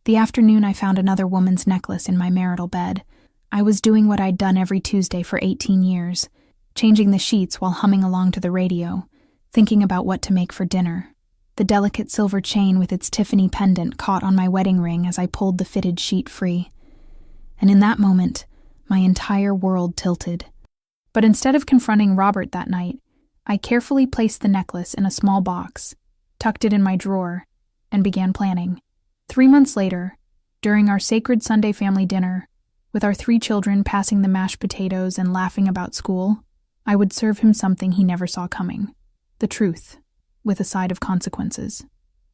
The afternoon I found another woman's necklace in my marital bed. I was doing what I'd done every Tuesday for 18 years, changing the sheets while humming along to the radio, thinking about what to make for dinner. The delicate silver chain with its Tiffany pendant caught on my wedding ring as I pulled the fitted sheet free. And in that moment, my entire world tilted. But instead of confronting Robert that night, I carefully placed the necklace in a small box, tucked it in my drawer, and began planning. 3 months later, during our sacred Sunday family dinner, with our 3 children passing the mashed potatoes and laughing about school, I would serve him something he never saw coming. The truth, with a side of consequences.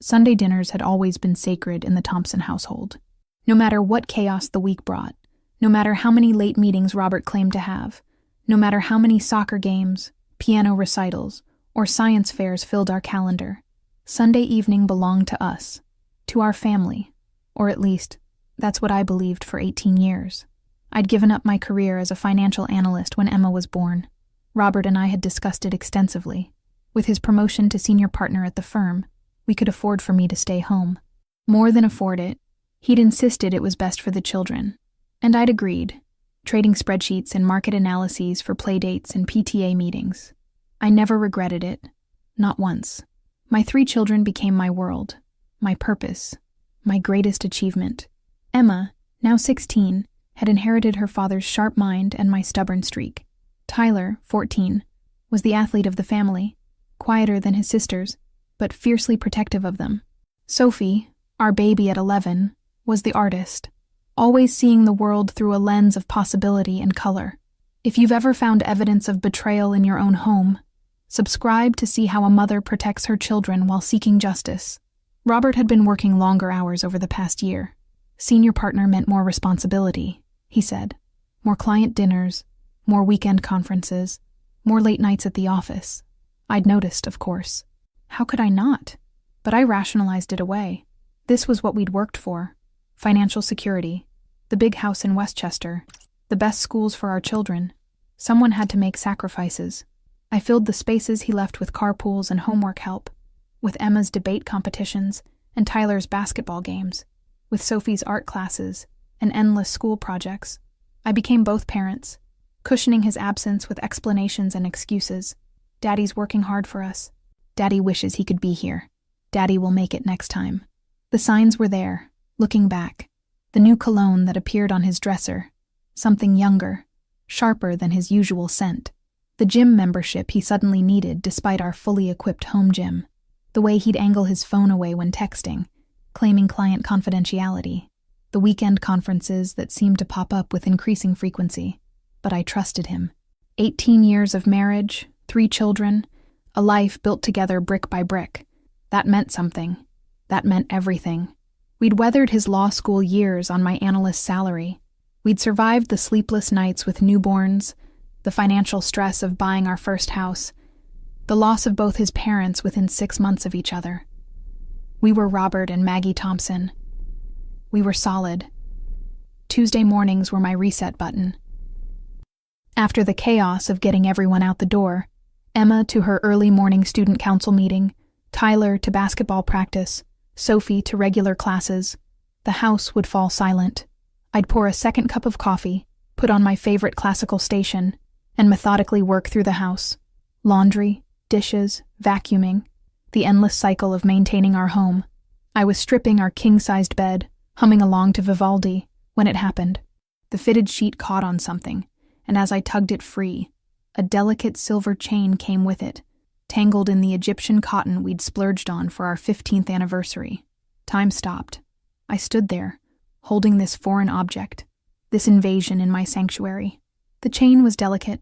Sunday dinners had always been sacred in the Thompson household. No matter what chaos the week brought, no matter how many late meetings Robert claimed to have, no matter how many soccer games, piano recitals, or science fairs filled our calendar, Sunday evening belonged to us, to our family, or at least, that's what I believed for 18 years. I'd given up my career as a financial analyst when Emma was born. Robert and I had discussed it extensively. With his promotion to senior partner at the firm, we could afford for me to stay home. More than afford it, he'd insisted it was best for the children. And I'd agreed, trading spreadsheets and market analyses for playdates and PTA meetings. I never regretted it, not once. My 3 children became my world, my purpose, my greatest achievement. Emma, now 16, had inherited her father's sharp mind and my stubborn streak. Tyler, 14, was the athlete of the family, quieter than his sisters, but fiercely protective of them. Sophie, our baby at 11, was the artist, always seeing the world through a lens of possibility and color. If you've ever found evidence of betrayal in your own home, subscribe to see how a mother protects her children while seeking justice. Robert had been working longer hours over the past year. Senior partner meant more responsibility, he said. More client dinners, more weekend conferences, more late nights at the office. I'd noticed, of course. How could I not? But I rationalized it away. This was what we'd worked for. Financial security, the big house in Westchester, the best schools for our children. Someone had to make sacrifices. I filled the spaces he left with carpools and homework help, with Emma's debate competitions and Tyler's basketball games, with Sophie's art classes and endless school projects. I became both parents, cushioning his absence with explanations and excuses. Daddy's working hard for us. Daddy wishes he could be here. Daddy will make it next time. The signs were there, looking back. The new cologne that appeared on his dresser, something younger, sharper than his usual scent. The gym membership he suddenly needed despite our fully equipped home gym. The way he'd angle his phone away when texting, claiming client confidentiality. The weekend conferences that seemed to pop up with increasing frequency. But I trusted him. 18 years of marriage, 3 children, a life built together brick by brick. That meant something. That meant everything. We'd weathered his law school years on my analyst salary. We'd survived the sleepless nights with newborns, the financial stress of buying our first house, the loss of both his parents within 6 months of each other. We were Robert and Maggie Thompson. We were solid. Tuesday mornings were my reset button. After the chaos of getting everyone out the door, Emma to her early morning student council meeting, Tyler to basketball practice, Sophie to regular classes, the house would fall silent. I'd pour a second cup of coffee, put on my favorite classical station, and methodically work through the house. Laundry, dishes, vacuuming, the endless cycle of maintaining our home. I was stripping our king-sized bed, humming along to Vivaldi, when it happened. The fitted sheet caught on something, and as I tugged it free, a delicate silver chain came with it, tangled in the Egyptian cotton we'd splurged on for our 15th anniversary. Time stopped. I stood there, holding this foreign object, this invasion in my sanctuary. The chain was delicate,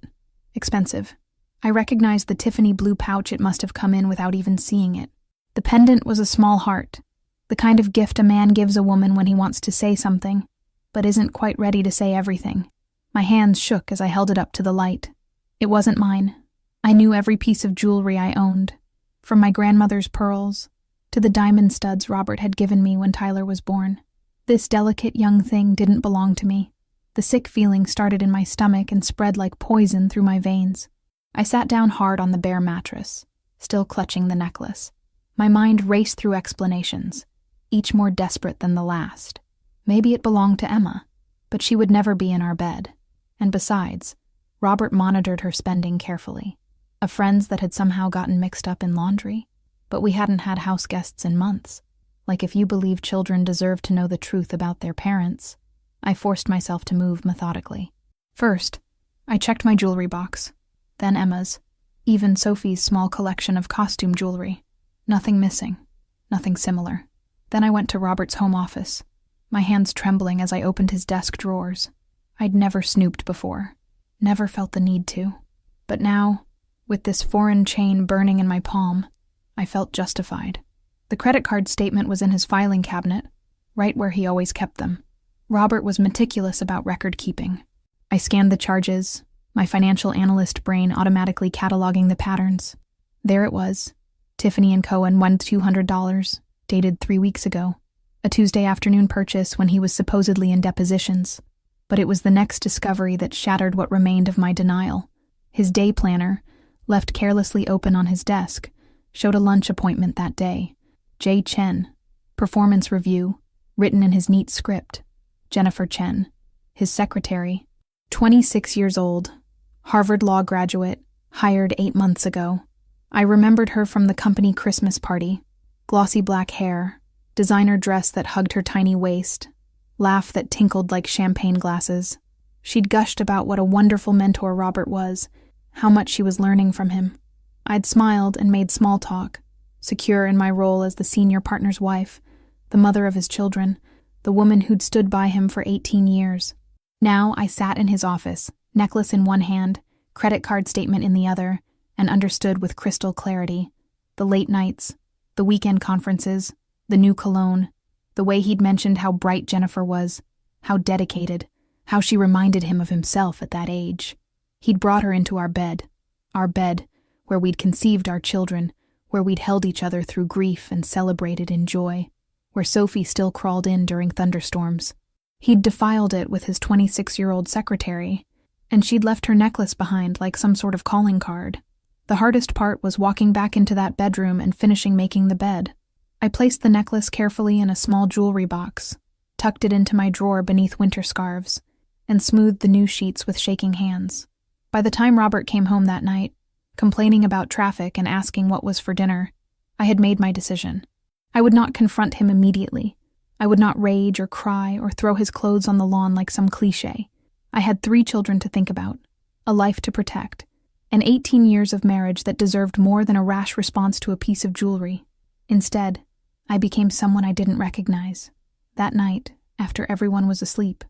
expensive. I recognized the Tiffany blue pouch it must have come in without even seeing it. The pendant was a small heart, the kind of gift a man gives a woman when he wants to say something, but isn't quite ready to say everything. My hands shook as I held it up to the light. It wasn't mine. I knew every piece of jewelry I owned, from my grandmother's pearls to the diamond studs Robert had given me when Tyler was born. This delicate young thing didn't belong to me. The sick feeling started in my stomach and spread like poison through my veins. I sat down hard on the bare mattress, still clutching the necklace. My mind raced through explanations. each more desperate than the last. Maybe it belonged to Emma, but she would never be in our bed. And besides, Robert monitored her spending carefully. Of friends that had somehow gotten mixed up in laundry, but we hadn't had house guests in months. Like if you believe children deserve to know the truth about their parents, I forced myself to move methodically. First, I checked my jewelry box, then Emma's, even Sophie's small collection of costume jewelry. Nothing missing, nothing similar. Then I went to Robert's home office, my hands trembling as I opened his desk drawers. I'd never snooped before, never felt the need to. But now, with this foreign chain burning in my palm, I felt justified. The credit card statement was in his filing cabinet, right where he always kept them. Robert was meticulous about record keeping. I scanned the charges, my financial analyst brain automatically cataloging the patterns. There it was. Tiffany & Cohen won $200, dated 3 weeks ago. A Tuesday afternoon purchase when he was supposedly in depositions. But it was the next discovery that shattered what remained of my denial. His day planner, left carelessly open on his desk, showed a lunch appointment that day. J. Chen. Performance review, written in his neat script. Jennifer Chen. His secretary. 26 years old. Harvard Law graduate. Hired 8 months ago. I remembered her from the company Christmas party. Glossy black hair. Designer dress that hugged her tiny waist. Laugh that tinkled like champagne glasses. She'd gushed about what a wonderful mentor Robert was, how much she was learning from him. I'd smiled and made small talk, secure in my role as the senior partner's wife, the mother of his children, the woman who'd stood by him for 18 years. Now I sat in his office, necklace in one hand, credit card statement in the other, and understood with crystal clarity. The late nights, the weekend conferences, the new cologne, the way he'd mentioned how bright Jennifer was, how dedicated, how she reminded him of himself at that age. He'd brought her into our bed, where we'd conceived our children, where we'd held each other through grief and celebrated in joy, where Sophie still crawled in during thunderstorms. He'd defiled it with his 26-year-old secretary, and she'd left her necklace behind like some sort of calling card. The hardest part was walking back into that bedroom and finishing making the bed. I placed the necklace carefully in a small jewelry box, tucked it into my drawer beneath winter scarves, and smoothed the new sheets with shaking hands. By the time Robert came home that night, complaining about traffic and asking what was for dinner, I had made my decision. I would not confront him immediately. I would not rage or cry or throw his clothes on the lawn like some cliché. I had 3 children to think about, a life to protect, and 18 years of marriage that deserved more than a rash response to a piece of jewelry. Instead, I became someone I didn't recognize. That night, after everyone was asleep,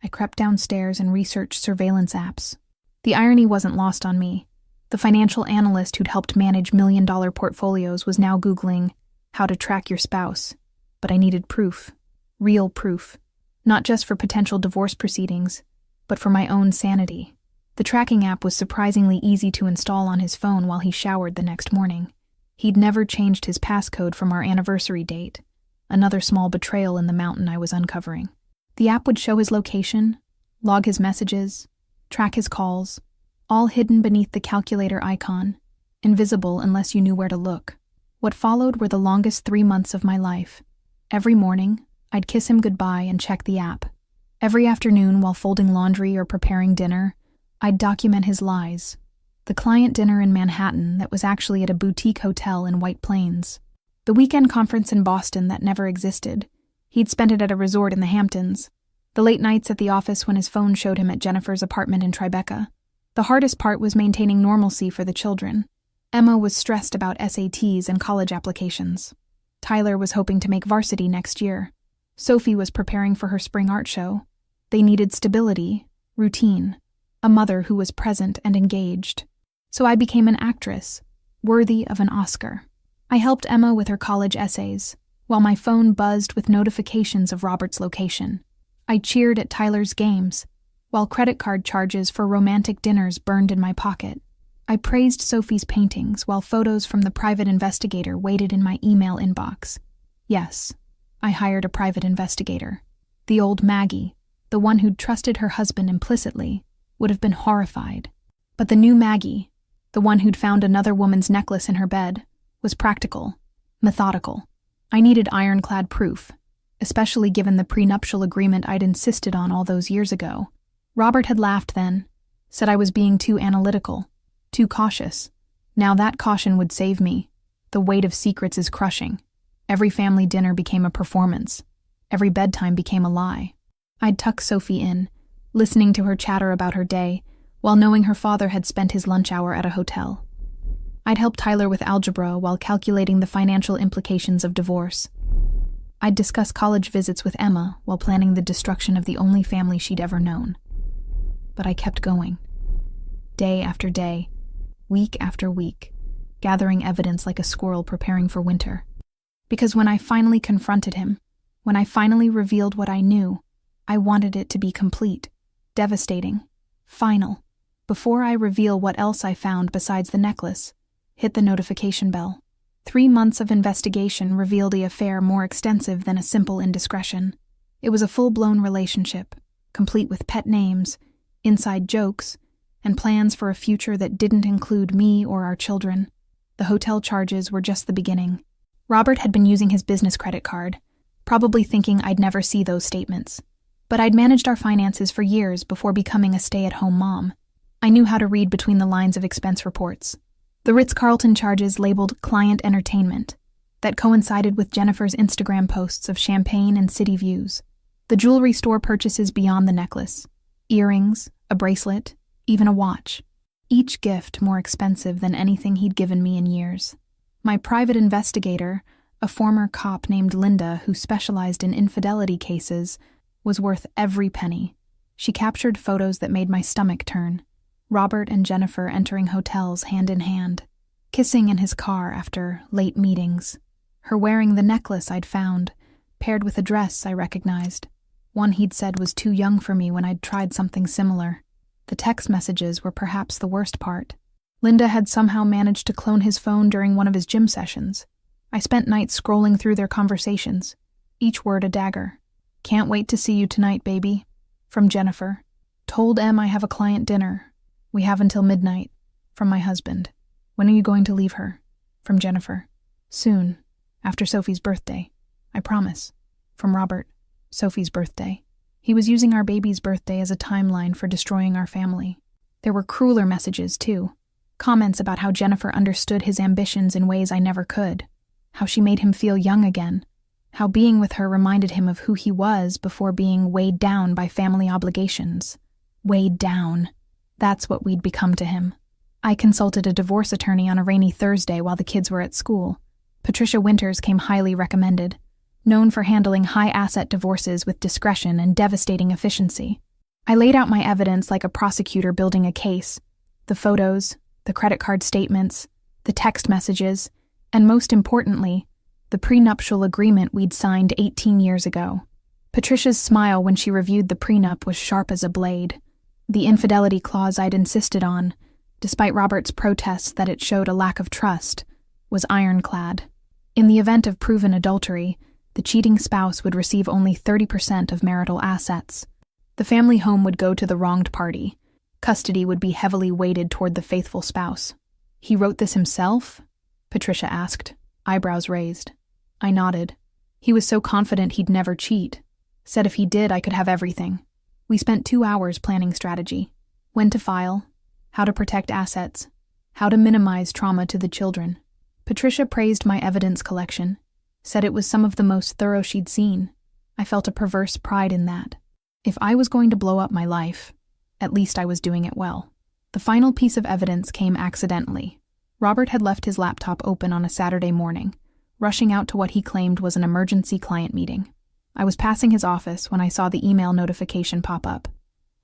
I crept downstairs and researched surveillance apps. The irony wasn't lost on me. The financial analyst who'd helped manage million-dollar portfolios was now Googling how to track your spouse. But I needed proof. Real proof. Not just for potential divorce proceedings, but for my own sanity. The tracking app was surprisingly easy to install on his phone while he showered the next morning. He'd never changed his passcode from our anniversary date. Another small betrayal in the mountain I was uncovering. The app would show his location, log his messages, track his calls, all hidden beneath the calculator icon, invisible unless you knew where to look. What followed were the longest 3 months of my life. Every morning, I'd kiss him goodbye and check the app. Every afternoon, while folding laundry or preparing dinner, I'd document his lies. The client dinner in Manhattan that was actually at a boutique hotel in White Plains. The weekend conference in Boston that never existed. He'd spent it at a resort in the Hamptons. The late nights at the office when his phone showed him at Jennifer's apartment in Tribeca. The hardest part was maintaining normalcy for the children. Emma was stressed about SATs and college applications. Tyler was hoping to make varsity next year. Sophie was preparing for her spring art show. They needed stability, routine, a mother who was present and engaged. So I became an actress, worthy of an Oscar. I helped Emma with her college essays, while my phone buzzed with notifications of Robert's location. I cheered at Tyler's games, while credit card charges for romantic dinners burned in my pocket. I praised Sophie's paintings while photos from the private investigator waited in my email inbox. Yes, I hired a private investigator. The old Maggie, the one who'd trusted her husband implicitly, would have been horrified. But the new Maggie, the one who'd found another woman's necklace in her bed, was practical, methodical. I needed ironclad proof, especially given the prenuptial agreement I'd insisted on all those years ago. Robert had laughed then, said I was being too analytical, too cautious. Now that caution would save me. The weight of secrets is crushing. Every family dinner became a performance. Every bedtime became a lie. I'd tuck Sophie in, listening to her chatter about her day, while knowing her father had spent his lunch hour at a hotel. I'd help Tyler with algebra while calculating the financial implications of divorce. I'd discuss college visits with Emma while planning the destruction of the only family she'd ever known. But I kept going. Day after day, week after week, gathering evidence like a squirrel preparing for winter. Because when I finally confronted him, when I finally revealed what I knew, I wanted it to be complete, devastating, final. Before I reveal what else I found besides the necklace, hit the notification bell. 3 months of investigation revealed the affair more extensive than a simple indiscretion. It was a full-blown relationship, complete with pet names, inside jokes, and plans for a future that didn't include me or our children. The hotel charges were just the beginning. Robert had been using his business credit card, probably thinking I'd never see those statements. But I'd managed our finances for years before becoming a stay-at-home mom. I knew how to read between the lines of expense reports. The Ritz-Carlton charges labeled client entertainment that coincided with Jennifer's Instagram posts of champagne and city views. The jewelry store purchases beyond the necklace. Earrings, a bracelet, even a watch. Each gift more expensive than anything he'd given me in years. My private investigator, a former cop named Linda who specialized in infidelity cases, was worth every penny. She captured photos that made my stomach turn. Robert and Jennifer entering hotels hand in hand, kissing in his car after late meetings. Her wearing the necklace I'd found, paired with a dress I recognized. One he'd said was too young for me when I'd tried something similar. The text messages were perhaps the worst part. Linda had somehow managed to clone his phone during one of his gym sessions. I spent nights scrolling through their conversations, each word a dagger. "Can't wait to see you tonight, baby." From Jennifer. "Told Em I have a client dinner. We have until midnight." From my husband. "When are you going to leave her?" From Jennifer. "Soon. After Sophie's birthday. I promise." From Robert. "Sophie's birthday." He was using our baby's birthday as a timeline for destroying our family. There were crueler messages, too. Comments about how Jennifer understood his ambitions in ways I never could. How she made him feel young again. How being with her reminded him of who he was before being weighed down by family obligations. Weighed down. That's what we'd become to him. I consulted a divorce attorney on a rainy Thursday while the kids were at school. Patricia Winters came highly recommended, known for handling high-asset divorces with discretion and devastating efficiency. I laid out my evidence like a prosecutor building a case. The photos, the credit card statements, the text messages, and most importantly, the prenuptial agreement we'd signed 18 years ago. Patricia's smile when she reviewed the prenup was sharp as a blade. The infidelity clause I'd insisted on, despite Robert's protests that it showed a lack of trust, was ironclad. In the event of proven adultery, the cheating spouse would receive only 30% of marital assets. The family home would go to the wronged party. Custody would be heavily weighted toward the faithful spouse. "He wrote this himself?" Patricia asked, eyebrows raised. I nodded. He was so confident he'd never cheat. Said if he did, I could have everything. We spent 2 hours planning strategy. When to file, how to protect assets, how to minimize trauma to the children. Patricia praised my evidence collection, said it was some of the most thorough she'd seen. I felt a perverse pride in that. If I was going to blow up my life, at least I was doing it well. The final piece of evidence came accidentally. Robert had left his laptop open on a Saturday morning, rushing out to what he claimed was an emergency client meeting. I was passing his office when I saw the email notification pop up.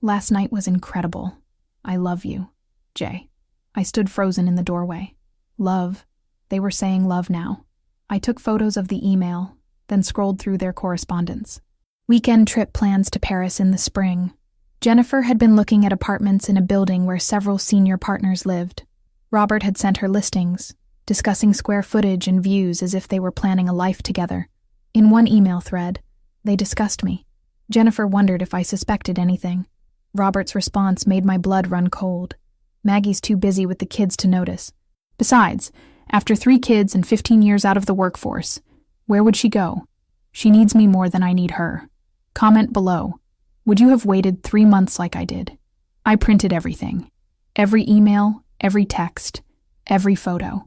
"Last night was incredible. I love you, Jay." I stood frozen in the doorway. Love. They were saying love now. I took photos of the email, then scrolled through their correspondence. Weekend trip plans to Paris in the spring. Jennifer had been looking at apartments in a building where several senior partners lived. Robert had sent her listings, discussing square footage and views as if they were planning a life together. In one email thread, they discussed me. Jennifer wondered if I suspected anything. Robert's response made my blood run cold. "Maggie's too busy with the kids to notice. Besides, after 3 kids and 15 years out of the workforce, Where would she go? She needs me more than I need her. Comment below. Would you have waited 3 months like I did? I printed everything. Every email, every text, every photo.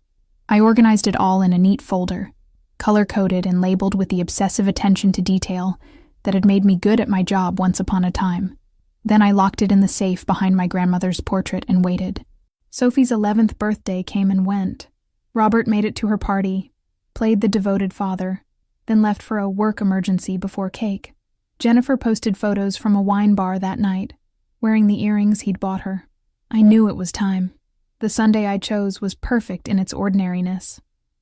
I organized it all in a neat folder, color-coded and labeled with the obsessive attention to detail that had made me good at my job once upon a time. Then I locked it in the safe behind my grandmother's portrait and waited. Sophie's 11th birthday came and went. Robert made it to her party, played the devoted father, then left for a work emergency before cake. Jennifer posted photos from a wine bar that night, wearing the earrings he'd bought her. I knew it was time. The Sunday I chose was perfect in its ordinariness.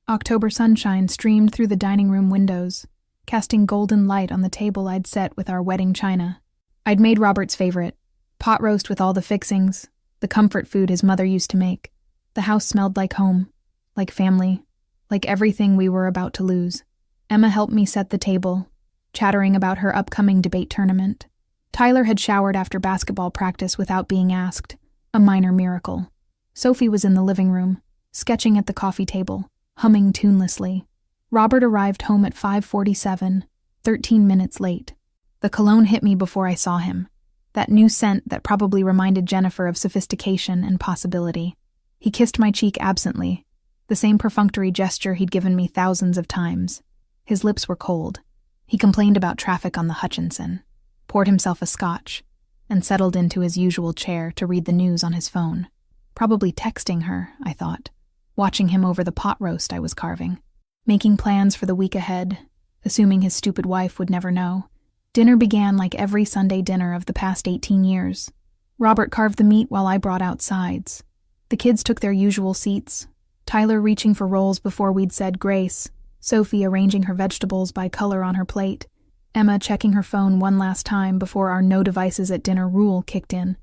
October sunshine streamed through the dining room windows, casting golden light on the table I'd set with our wedding china. I'd made Robert's favorite, pot roast with all the fixings, the comfort food his mother used to make. The house smelled like home, like family, like everything we were about to lose. Emma helped me set the table, chattering about her upcoming debate tournament. Tyler had showered after basketball practice without being asked, a minor miracle. Sophie was in the living room, sketching at the coffee table, humming tunelessly. Robert arrived home at 5:47, 13 minutes late. The cologne hit me before I saw him, that new scent that probably reminded Jennifer of sophistication and possibility. He kissed my cheek absently, the same perfunctory gesture he'd given me thousands of times. His lips were cold. He complained about traffic on the Hutchinson, poured himself a scotch, and settled into his usual chair to read the news on his phone. Probably texting her, I thought, watching him over the pot roast I was carving, making plans for the week ahead, assuming his stupid wife would never know. Dinner began like every Sunday dinner of the past 18 years. Robert carved the meat while I brought out sides. The kids took their usual seats, Tyler reaching for rolls before we'd said grace, Sophie arranging her vegetables by color on her plate, Emma checking her phone one last time before our no devices at dinner rule kicked in.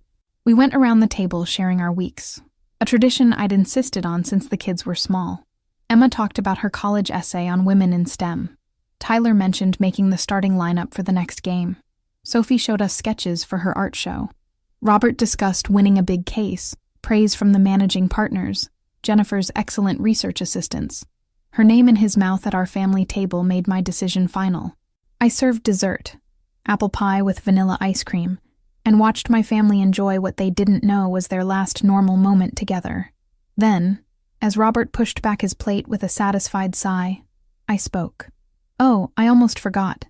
We went around the table sharing our weeks, a tradition I'd insisted on since the kids were small. Emma talked about her college essay on women in STEM. Tyler mentioned making the starting lineup for the next game. Sophie showed us sketches for her art show. Robert discussed winning a big case, praise from the managing partners, Jennifer's excellent research assistants. Her name in his mouth at our family table made my decision final. I served dessert, apple pie with vanilla ice cream, and watched my family enjoy what they didn't know was their last normal moment together. Then, as Robert pushed back his plate with a satisfied sigh, I spoke. Oh, I almost forgot.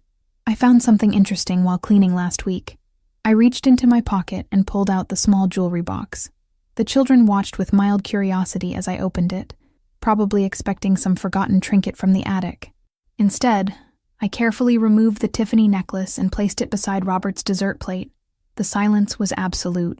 I found something interesting while cleaning last week. I reached into my pocket and pulled out the small jewelry box. The children watched with mild curiosity as I opened it, probably expecting some forgotten trinket from the attic. Instead, I carefully removed the Tiffany necklace and placed it beside Robert's dessert plate. The silence was absolute.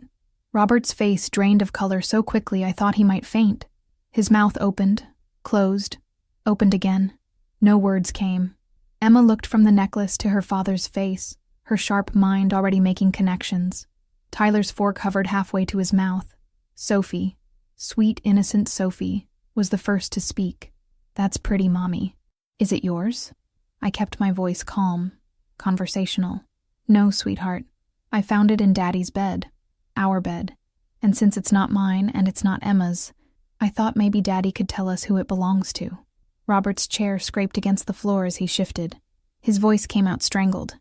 Robert's face drained of color so quickly I thought he might faint. His mouth opened, closed, opened again. No words came. Emma looked from the necklace to her father's face, her sharp mind already making connections. Tyler's fork hovered halfway to his mouth. Sophie, sweet, innocent Sophie, was the first to speak. That's pretty, Mommy. Is it yours? I kept my voice calm, conversational. No, sweetheart. I found it in Daddy's bed, our bed. And since it's not mine and it's not Emma's, I thought maybe Daddy could tell us who it belongs to. Robert's chair scraped against the floor as he shifted. His voice came out strangled.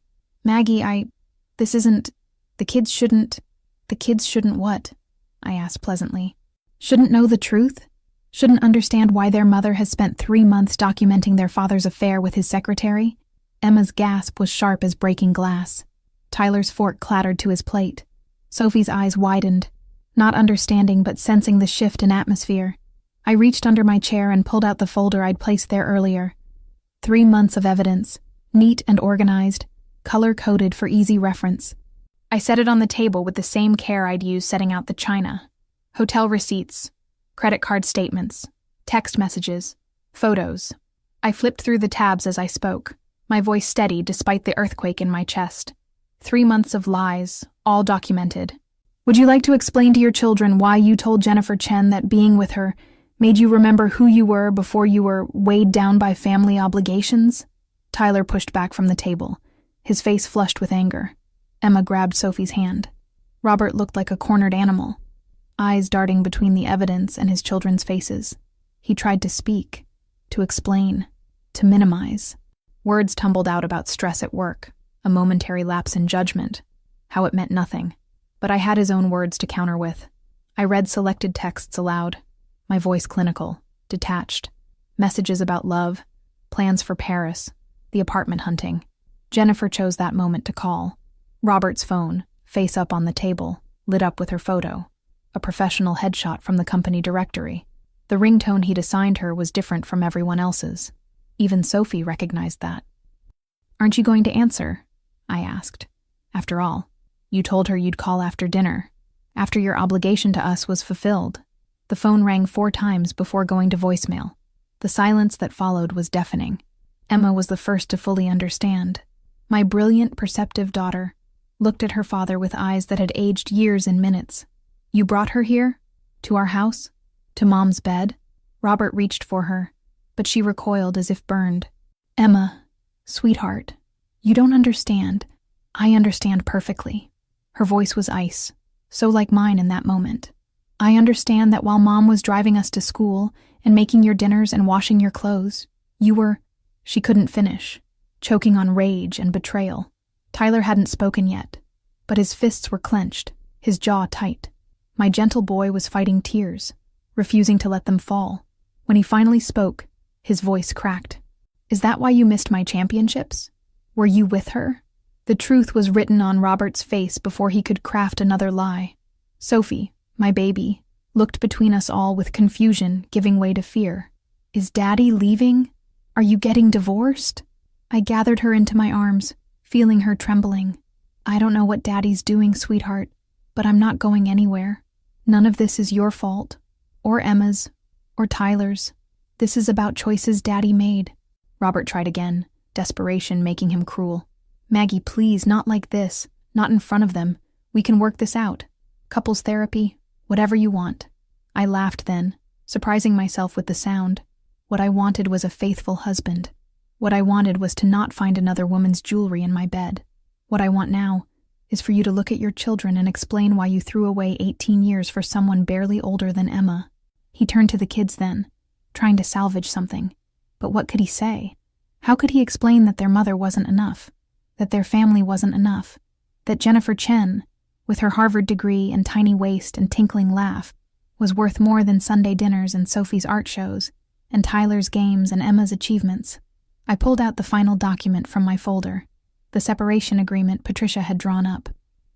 Maggie, this isn't... The kids shouldn't what? I asked pleasantly. Shouldn't know the truth? Shouldn't understand why their mother has spent 3 months documenting their father's affair with his secretary? Emma's gasp was sharp as breaking glass. Tyler's fork clattered to his plate. Sophie's eyes widened, not understanding but sensing the shift in atmosphere. I reached under my chair and pulled out the folder I'd placed there earlier. 3 months of evidence, neat and organized, color-coded for easy reference. I set it on the table with the same care I'd used setting out the china. Hotel receipts, credit card statements, text messages, photos. I flipped through the tabs as I spoke, my voice steady despite the earthquake in my chest. 3 months of lies, all documented. Would you like to explain to your children why you told Jennifer Chen that being with her made you remember who you were before you were weighed down by family obligations? Tyler pushed back from the table, his face flushed with anger. Emma grabbed Sophie's hand. Robert looked like a cornered animal, eyes darting between the evidence and his children's faces. He tried to speak, to explain, to minimize. Words tumbled out about stress at work, a momentary lapse in judgment, how it meant nothing. But I had his own words to counter with. I read selected texts aloud, my voice clinical, detached. Messages about love, plans for Paris, the apartment hunting. Jennifer chose that moment to call. Robert's phone, face up on the table, lit up with her photo, a professional headshot from the company directory. The ringtone he'd assigned her was different from everyone else's. Even Sophie recognized that. "Aren't you going to answer?" I asked. "After all, you told her you'd call after dinner, after your obligation to us was fulfilled." The phone rang 4 times before going to voicemail. The silence that followed was deafening. Emma was the first to fully understand. My brilliant, perceptive daughter looked at her father with eyes that had aged years in minutes. "You brought her here? To our house? To Mom's bed?" Robert reached for her, but she recoiled as if burned. "Emma, sweetheart, you don't understand. I understand perfectly." Her voice was ice, so like mine in that moment. "I understand that while Mom was driving us to school and making your dinners and washing your clothes, you were—" She couldn't finish, choking on rage and betrayal. Tyler hadn't spoken yet, but his fists were clenched, his jaw tight. My gentle boy was fighting tears, refusing to let them fall. When he finally spoke, his voice cracked. "Is that why you missed my championships? Were you with her?" The truth was written on Robert's face before he could craft another lie. Sophie, my baby, looked between us all with confusion giving way to fear. "Is Daddy leaving? Are you getting divorced?" I gathered her into my arms, feeling her trembling. "I don't know what Daddy's doing, sweetheart, but I'm not going anywhere. None of this is your fault, or Emma's, or Tyler's. This is about choices Daddy made." Robert tried again, desperation making him cruel. "Maggie, please, not like this. Not in front of them. We can work this out. Couples therapy, whatever you want." I laughed then, surprising myself with the sound. What I wanted was a faithful husband. What I wanted was to not find another woman's jewelry in my bed. What I want now is for you to look at your children and explain why you threw away 18 years for someone barely older than Emma. He turned to the kids then, trying to salvage something. But what could he say? How could he explain that their mother wasn't enough? That their family wasn't enough? That Jennifer Chen, with her Harvard degree and tiny waist and tinkling laugh, was worth more than Sunday dinners and Sophie's art shows, and Tyler's games and Emma's achievements? I pulled out the final document from my folder, the separation agreement Patricia had drawn up.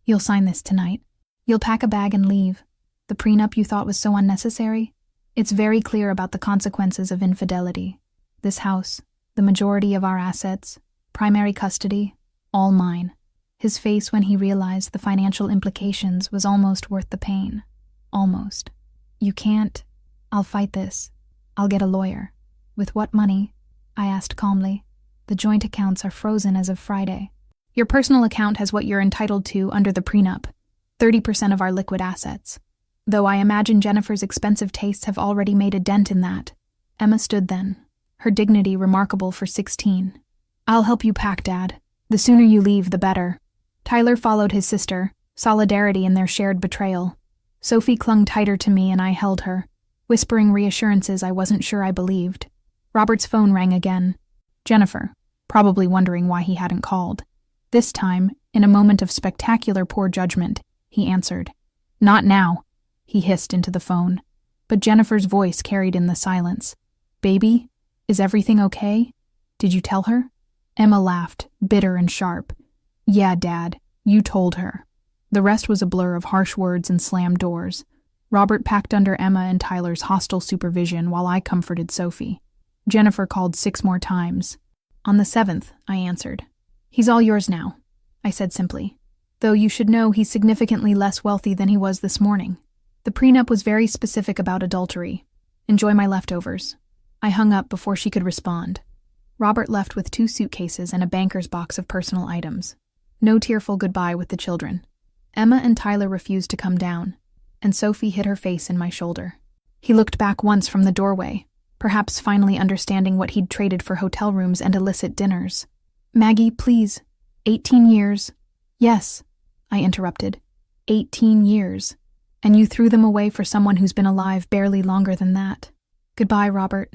"You'll sign this tonight. You'll pack a bag and leave. The prenup you thought was so unnecessary? It's very clear about the consequences of infidelity. This house, the majority of our assets, primary custody, all mine." His face when he realized the financial implications was almost worth the pain. Almost. "You can't. I'll fight this. I'll get a lawyer." "With what money?" I asked calmly. "The joint accounts are frozen as of Friday. Your personal account has what you're entitled to under the prenup, 30% of our liquid assets. Though I imagine Jennifer's expensive tastes have already made a dent in that." Emma stood then, her dignity remarkable for 16. "I'll help you pack, Dad. The sooner you leave, the better." Tyler followed his sister, solidarity in their shared betrayal. Sophie clung tighter to me and I held her, whispering reassurances I wasn't sure I believed. Robert's phone rang again. Jennifer, probably wondering why he hadn't called. This time, in a moment of spectacular poor judgment, he answered. "Not now," he hissed into the phone. But Jennifer's voice carried in the silence. "Baby, is everything okay? Did you tell her?" Emma laughed, bitter and sharp. "Yeah, Dad, you told her." The rest was a blur of harsh words and slammed doors. Robert packed under Emma and Tyler's hostile supervision while I comforted Sophie. Jennifer called 6 more times. On the 7th, I answered. "He's all yours now," I said simply. "Though you should know he's significantly less wealthy than he was this morning." The prenup was very specific about adultery. "Enjoy my leftovers." I hung up before she could respond. Robert left with 2 suitcases and a banker's box of personal items. No tearful goodbye with the children. Emma and Tyler refused to come down, and Sophie hid her face in my shoulder. He looked back once from the doorway, perhaps finally understanding what he'd traded for hotel rooms and illicit dinners. "Maggie, please. 18 years. "Yes," I interrupted. 18 years. And you threw them away for someone who's been alive barely longer than that. Goodbye, Robert.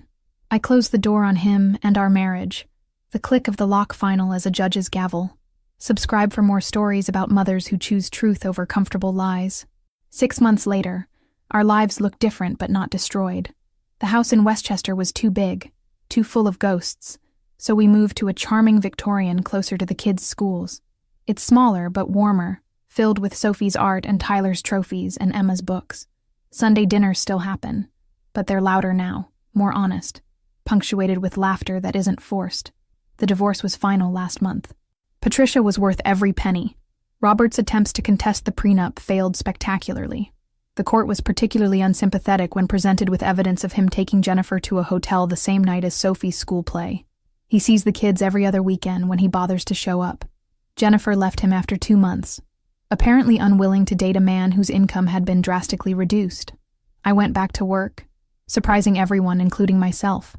I closed the door on him and our marriage, The click of the lock final as a judge's gavel. Subscribe for more stories about mothers who choose truth over comfortable lies. 6 months later, our lives looked different but not destroyed. The house in Westchester was too big, too full of ghosts, so we moved to a charming Victorian closer to the kids' schools. It's smaller but warmer, filled with Sophie's art and Tyler's trophies and Emma's books. Sunday dinners still happen, but they're louder now, more honest, punctuated with laughter that isn't forced. The divorce was final last month. Patricia was worth every penny. Robert's attempts to contest the prenup failed spectacularly. The court was particularly unsympathetic when presented with evidence of him taking Jennifer to a hotel the same night as Sophie's school play. He sees the kids every other weekend when he bothers to show up. Jennifer left him after 2 months, apparently unwilling to date a man whose income had been drastically reduced. I went back to work, surprising everyone, including myself.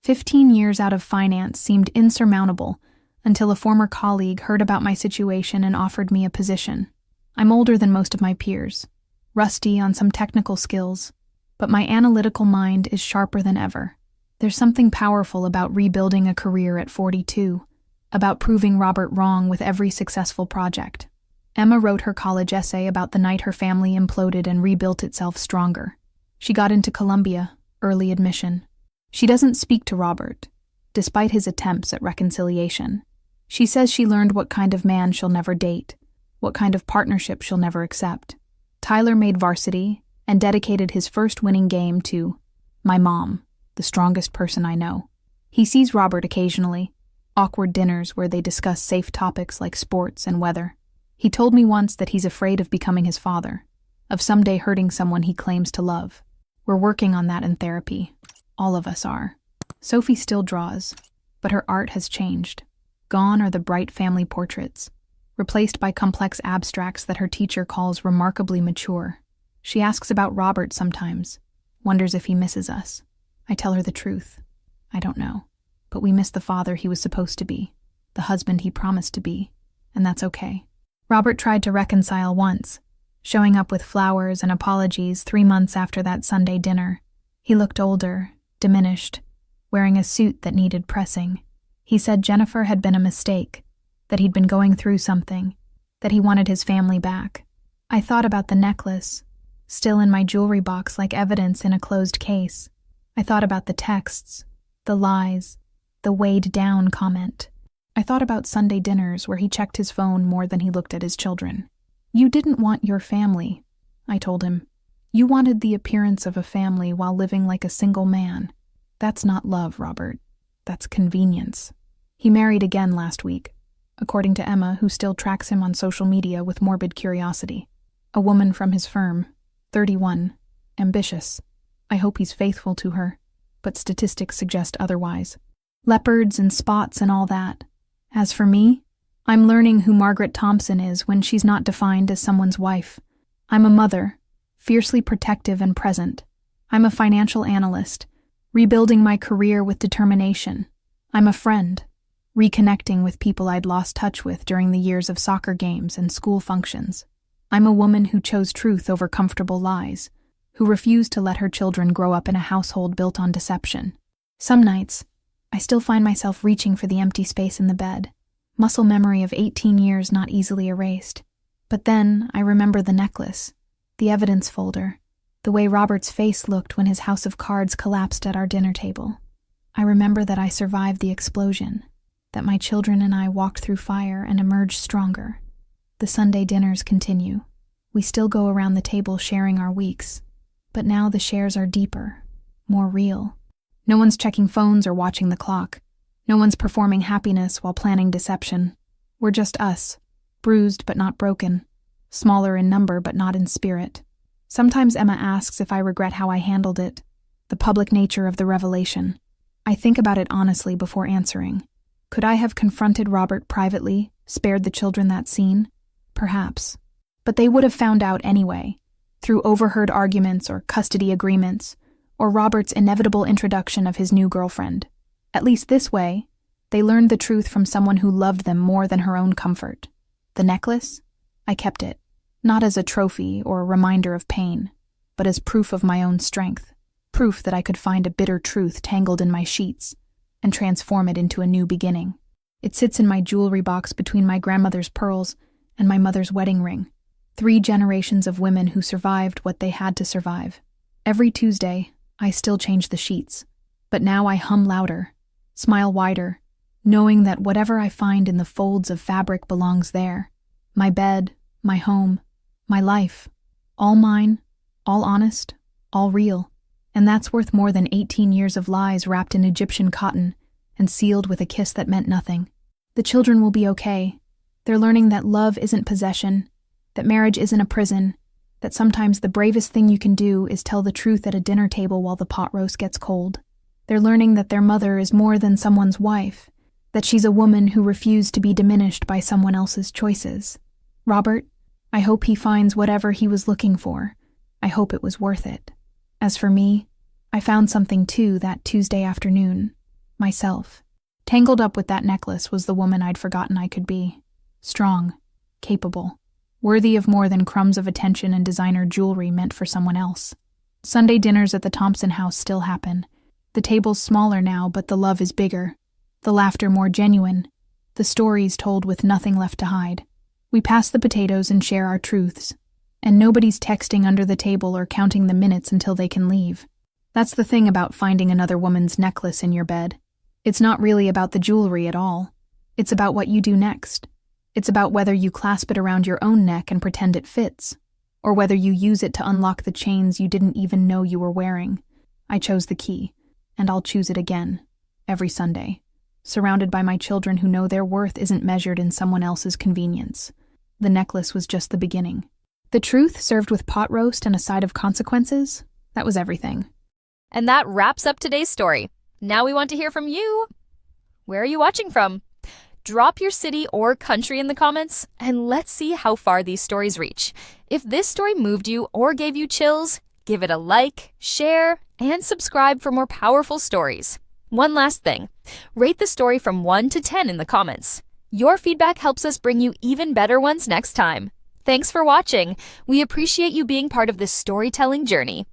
15 years out of finance seemed insurmountable until a former colleague heard about my situation and offered me a position. I'm older than most of my peers, rusty on some technical skills, but my analytical mind is sharper than ever. There's something powerful about rebuilding a career at 42, about proving Robert wrong with every successful project. Emma wrote her college essay about the night her family imploded and rebuilt itself stronger. She got into Columbia, early admission. She doesn't speak to Robert, despite his attempts at reconciliation. She says she learned what kind of man she'll never date, what kind of partnership she'll never accept. Tyler made varsity and dedicated his first winning game to my mom, the strongest person I know. He sees Robert occasionally, awkward dinners where they discuss safe topics like sports and weather. He told me once that he's afraid of becoming his father, of someday hurting someone he claims to love. We're working on that in therapy. All of us are. Sophie still draws, but her art has changed. Gone are the bright family portraits, replaced by complex abstracts that her teacher calls remarkably mature. She asks about Robert sometimes, wonders if he misses us. I tell her the truth. I don't know, but we miss the father he was supposed to be, the husband he promised to be, and that's okay. Robert tried to reconcile once, showing up with flowers and apologies 3 months after that Sunday dinner. He looked older, diminished, wearing a suit that needed pressing. He said Jennifer had been a mistake, that he'd been going through something, that he wanted his family back. I thought about the necklace, still in my jewelry box like evidence in a closed case. I thought about the texts, the lies, the weighed down comment. I thought about Sunday dinners where he checked his phone more than he looked at his children. You didn't want your family, I told him. You wanted the appearance of a family while living like a single man. That's not love, Robert. That's convenience. He married again last week, according to Emma, who still tracks him on social media with morbid curiosity. A woman from his firm, 31, ambitious. I hope he's faithful to her, but statistics suggest otherwise. Leopards and spots and all that. As for me, I'm learning who Margaret Thompson is when she's not defined as someone's wife. I'm a mother, fiercely protective and present. I'm a financial analyst, rebuilding my career with determination. I'm a friend, reconnecting with people I'd lost touch with during the years of soccer games and school functions. I'm a woman who chose truth over comfortable lies, who refused to let her children grow up in a household built on deception. Some nights, I still find myself reaching for the empty space in the bed, muscle memory of 18 years not easily erased. But then I remember the necklace, the evidence folder, the way Robert's face looked when his house of cards collapsed at our dinner table. I remember that I survived the explosion, that my children and I walked through fire and emerged stronger. The Sunday dinners continue. We still go around the table sharing our weeks, but now the shares are deeper, more real. No one's checking phones or watching the clock. No one's performing happiness while planning deception. We're just us, bruised but not broken, smaller in number but not in spirit. Sometimes Emma asks if I regret how I handled it, the public nature of the revelation. I think about it honestly before answering. Could I have confronted Robert privately, spared the children that scene? Perhaps. But they would have found out anyway, through overheard arguments or custody agreements, or Robert's inevitable introduction of his new girlfriend. At least this way, they learned the truth from someone who loved them more than her own comfort. The necklace? I kept it, not as a trophy or a reminder of pain, but as proof of my own strength, proof that I could find a bitter truth tangled in my sheets, and transform it into a new beginning. It sits in my jewelry box between my grandmother's pearls and my mother's wedding ring. 3 generations of women who survived what they had to survive. Every Tuesday, I still change the sheets, but now I hum louder, smile wider, knowing that whatever I find in the folds of fabric belongs there. My bed, my home, my life. All mine, all honest, all real. And that's worth more than 18 years of lies wrapped in Egyptian cotton and sealed with a kiss that meant nothing. The children will be okay. They're learning that love isn't possession, that marriage isn't a prison, that sometimes the bravest thing you can do is tell the truth at a dinner table while the pot roast gets cold. They're learning that their mother is more than someone's wife, that she's a woman who refused to be diminished by someone else's choices. Robert, I hope he finds whatever he was looking for. I hope it was worth it. As for me, I found something too that Tuesday afternoon. Myself. Tangled up with that necklace was the woman I'd forgotten I could be. Strong, capable, worthy of more than crumbs of attention and designer jewelry meant for someone else. Sunday dinners at the Thompson house still happen. The table's smaller now, but the love is bigger. The laughter more genuine. The stories told with nothing left to hide. We pass the potatoes and share our truths. And nobody's texting under the table or counting the minutes until they can leave. That's the thing about finding another woman's necklace in your bed. It's not really about the jewelry at all. It's about what you do next. It's about whether you clasp it around your own neck and pretend it fits, or whether you use it to unlock the chains you didn't even know you were wearing. I chose the key, and I'll choose it again, every Sunday, surrounded by my children who know their worth isn't measured in someone else's convenience. The necklace was just the beginning. The truth served with pot roast and a side of consequences, that was everything. And that wraps up today's story. Now we want to hear from you. Where are you watching from? Drop your city or country in the comments, and let's see how far these stories reach. If this story moved you or gave you chills, give it a like, share, and subscribe for more powerful stories. One last thing, rate the story from 1 to 10 in the comments. Your feedback helps us bring you even better ones next time. Thanks for watching. We appreciate you being part of this storytelling journey.